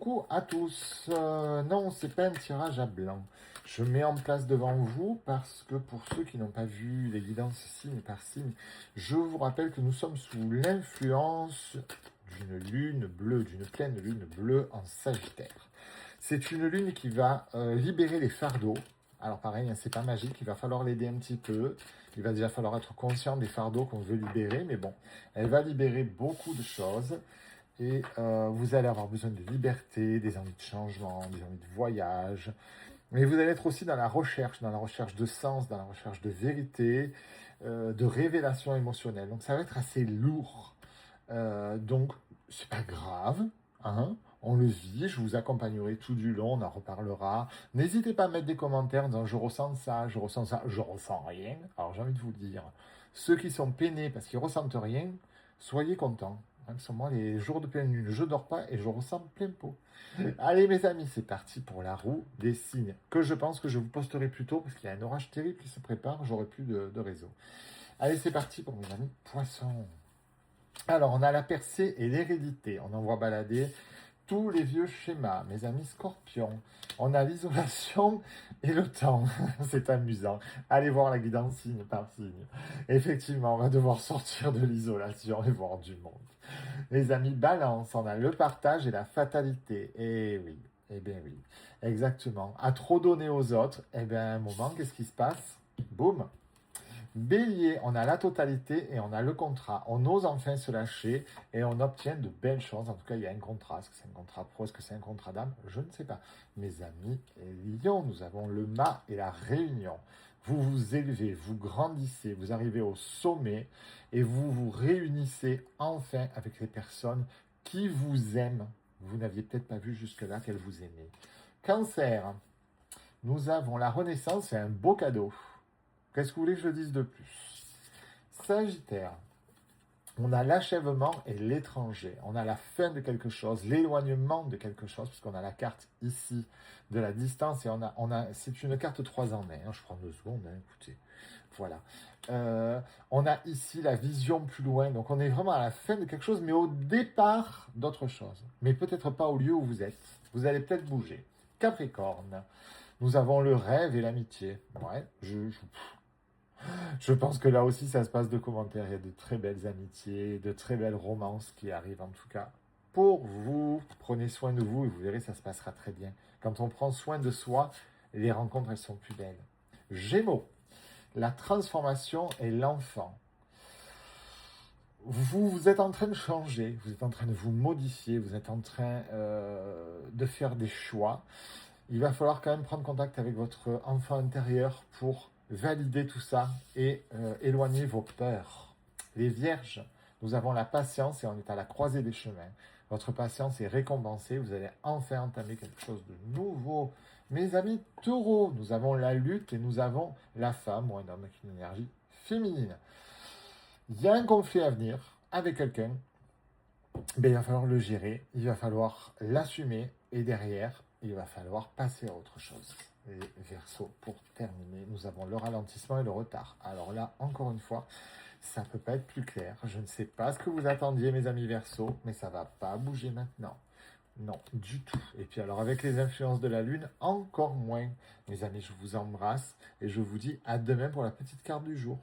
coucou à tous. Non, c'est pas un tirage à blanc. Je mets en place devant vous parce que pour ceux qui n'ont pas vu les guidances signe par signe, je vous rappelle que nous sommes sous l'influence d'une lune bleue, d'une pleine lune bleue en Sagittaire. C'est une lune qui va libérer les fardeaux. Alors pareil, hein, c'est pas magique, il va falloir l'aider un petit peu. Il va déjà falloir être conscient des fardeaux qu'on veut libérer, mais bon, elle va libérer beaucoup de choses. Et vous allez avoir besoin de liberté, des envies de changement, des envies de voyage. Mais vous allez être aussi dans la recherche de sens, dans la recherche de vérité, de révélation émotionnelle. Donc ça va être assez lourd. Donc c'est pas grave, hein. On le vit, je vous accompagnerai tout du long, on en reparlera. N'hésitez pas à mettre des commentaires en disant je ressens ça, je ressens ça, je ressens rien. Alors j'ai envie de vous dire, ceux qui sont peinés parce qu'ils ressentent rien, soyez contents. Sur moi, les jours de pleine lune, je dors pas et je ressens plein pot. Allez mes amis, c'est parti pour la roue des signes, que je pense que je vous posterai plus tôt parce qu'il y a un orage terrible qui se prépare, j'aurai plus de réseau. Allez, c'est parti pour mes amis poissons. Alors, on a la percée et l'hérédité. On en voit balader tous les vieux schémas, mes amis scorpions. On a l'isolation et le temps. C'est amusant. Allez voir la guidance signe par signe. Effectivement, on va devoir sortir de l'isolation et voir du monde. Les amis balance, on a le partage et la fatalité. Eh oui, eh bien oui, exactement. À trop donner aux autres, eh bien à un moment, qu'est-ce qui se passe? Boum. Bélier, on a la totalité et on a le contrat. On ose enfin se lâcher et on obtient de belles choses. En tout cas, il y a un contrat. Est-ce que c'est un contrat pro? Est-ce que c'est un contrat d'âme? Je ne sais pas. Mes amis Lion, nous avons le mât et la réunion. Vous vous élevez, vous grandissez, vous arrivez au sommet et vous vous réunissez enfin avec les personnes qui vous aiment. Vous n'aviez peut-être pas vu jusque-là qu'elles vous aimaient. Cancer, nous avons la renaissance et un beau cadeau. Qu'est-ce que vous voulez que je dise de plus? Sagittaire, on a l'achèvement et l'étranger. On a la fin de quelque chose, l'éloignement de quelque chose, puisqu'on a la carte ici de la distance. Et c'est une carte 3 en 1. Hein, je prends 2 secondes, hein, écoutez. Voilà. On a ici la vision plus loin. Donc on est vraiment à la fin de quelque chose, mais au départ d'autre chose. Mais peut-être pas au lieu où vous êtes. Vous allez peut-être bouger. Capricorne, nous avons le rêve et l'amitié. Ouais, je pense que là aussi, ça se passe de commentaires. Il y a de très belles amitiés, de très belles romances qui arrivent en tout cas. Pour vous, prenez soin de vous et vous verrez, ça se passera très bien. Quand on prend soin de soi, les rencontres, elles sont plus belles. Gémeaux, la transformation et l'enfant. Vous êtes en train de changer, vous êtes en train de vous modifier, vous êtes en train de faire des choix. Il va falloir quand même prendre contact avec votre enfant intérieur pour valider tout ça et éloigner vos peurs. Les vierges, nous avons la patience et on est à la croisée des chemins. Votre patience est récompensée, vous allez enfin entamer quelque chose de nouveau. Mes amis taureaux, nous avons la lutte et nous avons la femme ou un homme avec une énergie féminine. Il y a un conflit à venir avec quelqu'un, ben, il va falloir le gérer, il va falloir l'assumer et derrière, il va falloir passer à autre chose. Les Verseaux, pour terminer, nous avons le ralentissement et le retard. Alors là, encore une fois, ça ne peut pas être plus clair. Je ne sais pas ce que vous attendiez, mes amis Verseaux, mais ça ne va pas bouger maintenant. Non, du tout. Et puis alors, avec les influences de la Lune, encore moins. Mes amis, je vous embrasse et je vous dis à demain pour la petite carte du jour.